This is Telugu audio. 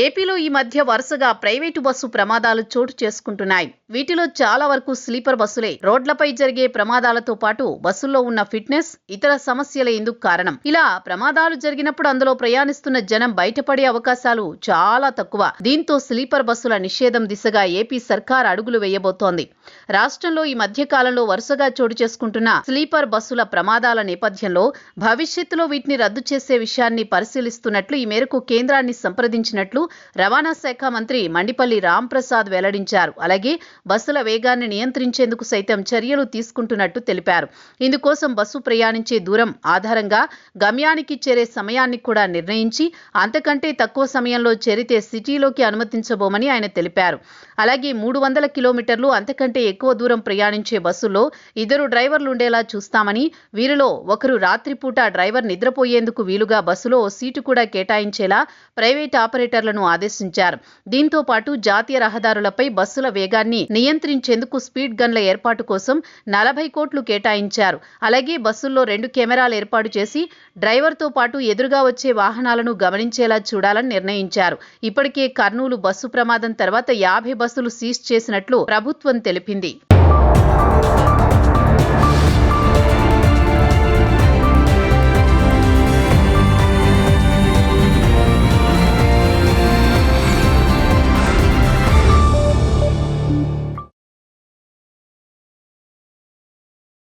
ఏపీలో ఈ మధ్య వరుసగా ప్రైవేటు బస్సు ప్రమాదాలు చోటు చేసుకుంటున్నాయి. వీటిలో చాలా వరకు స్లీపర్ బస్సులే. రోడ్లపై జరిగే ప్రమాదాలతో పాటు బస్సుల్లో ఉన్న ఫిట్నెస్, ఇతర సమస్యలే ఇందుకు కారణం. ఇలా ప్రమాదాలు జరిగినప్పుడు అందులో ప్రయాణిస్తున్న జనం బయటపడే అవకాశాలు చాలా తక్కువ. దీంతో స్లీపర్ బస్సుల నిషేధం దిశగా ఏపీ సర్కార్ అడుగులు వేయబోతోంది. రాష్ట్రంలో ఈ మధ్య కాలంలో వరుసగా చోటు చేసుకుంటున్న స్లీపర్ బస్సుల ప్రమాదాల నేపథ్యంలో భవిష్యత్తులో వీటిని రద్దు చేసే విషయాన్ని పరిశీలిస్తున్నట్లు ఈ మేరకు కేంద్రాన్ని సంప్రదించినట్లు రవాణా శాఖ మంత్రి మండిపల్లి రాంప్రసాద్ వెల్లడించారు. అలాగే బస్సుల వేగాన్ని నియంత్రించేందుకు సైతం చర్యలు తీసుకుంటున్నట్టు తెలిపారు. ఇందుకోసం బస్సు ప్రయాణించే దూరం ఆధారంగా గమ్యానికి చేరే సమయాన్ని కూడా నిర్ణయించి అంతకంటే తక్కువ సమయంలో చేరితే సిటీలోకి అనుమతించబోమని ఆయన తెలిపారు. అలాగే 300 కిలోమీటర్లు అంతకంటే ఎక్కువ దూరం ప్రయాణించే బస్సుల్లో 2 డ్రైవర్లు ఉండేలా చూస్తామని, వీరిలో ఒకరు రాత్రిపూట డ్రైవర్ నిద్రపోయేందుకు వీలుగా బస్సులో ఓ సీటు కూడా కేటాయించేలా ప్రైవేట్ ఆపరేటర్లను ఆదేశించారు. దీంతో పాటు జాతీయ రహదారులపై బస్సుల వేగాన్ని నియంత్రించేందుకు స్పీడ్ గన్ల ఏర్పాటు కోసం 40 కోట్లు కేటాయించారు. అలాగే బస్సుల్లో 2 కెమెరాలు ఏర్పాటు చేసి డ్రైవర్తో పాటు ఎదురుగా వచ్చే వాహనాలను గమనించేలా చూడాలని నిర్ణయించారు. ఇప్పటికే కర్నూలు బస్సు ప్రమాదం తర్వాత 50 బస్సులు సీజ్ చేసినట్లు ప్రభుత్వం తెలిపింది.